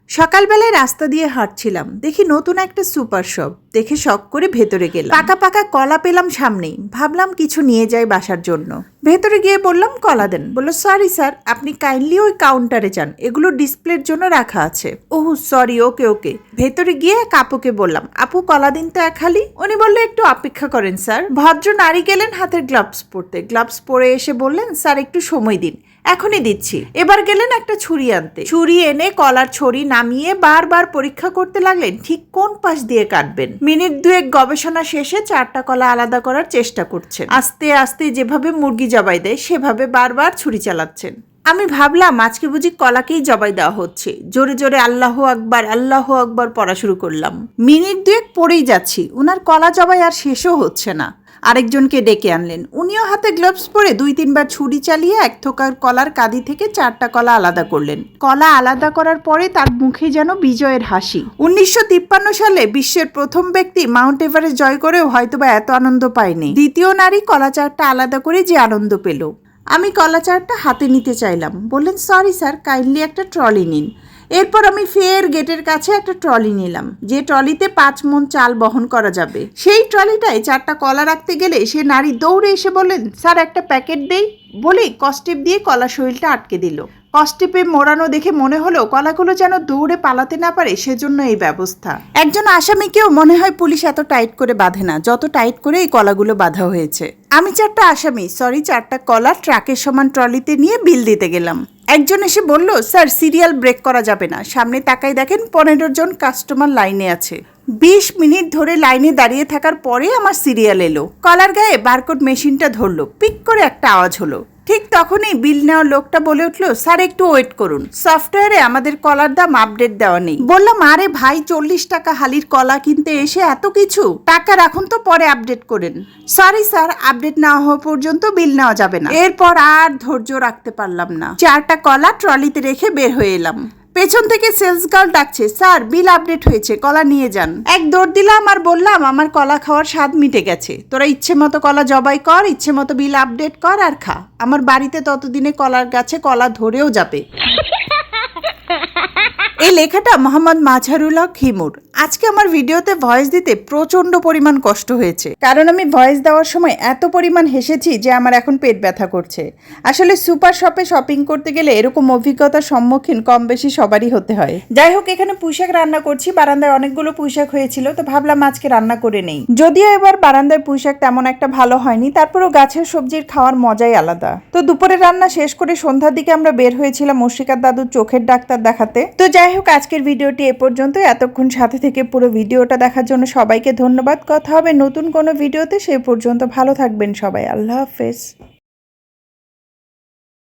সকালবেলায় রাস্তা দিয়ে হাঁটছিলাম, দেখি নতুন একটা সুপার শপ। দেখে শখ করে ভেতরে গেলাম। পাকা পাকা কলা পেলাম সামনেই, ভাবলাম কিছু নিয়ে যাই বাসার জন্য। ভেতরে গিয়ে বললাম কলা দেন। বললো সরি স্যার, আপনি কাইন্ডলি ওই কাউন্টারে যান, এগুলো ডিসপ্লের জন্য রাখা আছে। ওহ সরি, ওকে ওকে। ভেতরে গিয়ে এক আপুকে বললাম, আপু কলা দিন তো এক হালি। উনি বললো একটু অপেক্ষা করেন স্যার। ভদ্র নারী গেলেন হাতের গ্লাভস পরতে, গ্লাভস পরে এসে বললেন স্যার একটু সময় দিন, এখনই দিচ্ছি। এবার গেলেন একটা ছুরি আনতে, ছুরি এনে কলার ছড়ি নামিয়ে বারবার পরীক্ষা করতে লাগলেন ঠিক কোন পাশ দিয়ে কাটবেন। মিনিট দুয়েক গবেষণা শেষে 4টা কলা আলাদা করার চেষ্টা করছেন। আস্তে আস্তে যেভাবে মুরগি জবাই দেয় সেভাবে বারবার ছুরি চালাচ্ছেন। আমি ভাবলাম আজকে বুঝি কলাকেই জবাই দেওয়া হচ্ছে। জোরে জোরে আল্লাহ আকবার পড়া শুরু করলাম। মিনিট দুয়েক পড়েই যাচ্ছি, উনার কলা জবাই আর শেষও হচ্ছে না। আরেকজনকে ডেকে আনলেন, উনিও হাতে গ্লাভস পরে 2-3বার ছুরি চালিয়ে এক থোকার কলার কাঁদি থেকে 4টা কলা আলাদা করলেন। কলা আলাদা করার পরে তার মুখে যেন বিজয়ের হাসি। 1953 সালে বিশ্বের প্রথম ব্যক্তি মাউন্ট এভারেস্ট জয় করেও হয়তোবা এত আনন্দ পায়নি। দ্বিতীয় নারী কলা 4টা আলাদা করে যে আনন্দ পেল। আমি কলা 4টা হাতে নিতে চাইলাম, বললেন সরি স্যার, কাইন্ডলি একটা ট্রলি নিন। এরপর আমি ফের গেটের কাছে একটা ট্রলি নিলাম, যে ট্রলিতে 5 মণ চাল বহন করা যাবে। সেই ট্রলিটায় 4টা কলা রাখতে গেলে সে নারী দৌড়ে এসে বললেন স্যার একটা প্যাকেট দেই, বলেই কস্টেপ দিয়ে কলা শরীরটা আটকে দিল। কস্টেপে মোড়ানো দেখে মনে হলো কলাগুলো যেন দৌড়ে পালাতে না পারে, সেজন্য এই ব্যবস্থা। একজন আসামিকেও মনে হয় পুলিশ এত টাইট করে বাঁধে না, যত টাইট করে এই কলাগুলো বাঁধা হয়েছে। আমি 4টা আসামি, 4টা কলা ট্রাকের সমান ট্রলিতে নিয়ে বিল দিতে গেলাম। একজন এসে বলল স্যার সিরিয়াল ব্রেক করা যাবে না। সামনে তাকাই দেখেন 15 জন কাস্টমার লাইনে আছে। 20 মিনিট ধরে লাইনে দাঁড়িয়ে থাকার পরে আমার সিরিয়াল এলো। কলার গায়ে বারকোড মেশিনটা ধরলো, পিক করে একটা আওয়াজ হলো। ঠিক তখনই বিল নেওয়ার লোকটা বলে উঠলো স্যার একটু ওয়েট করুন, সফটওয়্যারে আমাদের কলার দাম আপডেট দেওয়া নেই। বললাম আরে ভাই 40 টাকা হালির কলা কিনতে এসে এত কিছু, টাকা রাখুন তো পরে আপডেট করেন। সরি স্যার, আপডেট না হওয়া পর্যন্ত বিল নেওয়া যাবে না। এরপর আর ধৈর্য রাখতে পারলাম না, 4টা কলা ট্রলিতে রেখে বের হয়ে এলাম। পেছন থেকে সেলস গার্ল ডাকছে স্যার বিল আপডেট হয়েছে, কলা নিয়ে যান। এক দৌড় দিলাম আর বললাম আমার কলা খাওয়ার স্বাদ মিটে গেছে, তোরা ইচ্ছে মতো কলা জবাই কর, ইচ্ছে মতো বিল আপডেট কর আর খা। আমার বাড়িতে ততদিনে কলার গাছে কলা ধরেও যাবে। এই লেখাটা মোহাম্মদ মাজহারুল্লাহ খিমুর। আজকে আমার ভিডিওতে ভয়েস দিতে প্রচন্ড পরিমাণ কষ্ট হয়েছে, কারণ আমি ভয়েস দেওয়ার সময় এত পরিমাণ হেসেছি যে আমার এখন পেট ব্যথা করছে। আসলে সুপার শপে শপিং করতে গেলে এরকম অভিজ্ঞতার সম্মুখীন কম বেশি সবারই হতে হয়। যাই হোক, এখানে পুঁইশাক রান্না করছি। বারান্দায় অনেকগুলো পুঁইশাক হয়েছিল, তো ভাবলাম আজকে রান্না করে নেই। যদিও এবার বারান্দায় পুঁইশাক তেমন একটা ভালো হয়নি, তারপরেও গাছের সবজির খাওয়ার মজাই আলাদা। তো দুপুরে রান্না শেষ করে সন্ধ্যার দিকে আমরা বের হয়েছিলাম মুশরিকার দাদুর চোখের ডাক্তার দেখাতে। তো যাই হোক, আজকের ভিডিওটি এ পর্যন্ত। এতক্ষণ সাথে থেকে পুরো ভিডিওটা দেখার জন্য সবাইকে ধন্যবাদ। কথা হবে নতুন কোনো ভিডিওতে, সেই পর্যন্ত ভালো থাকবেন সবাই। আল্লাহ হাফেজ।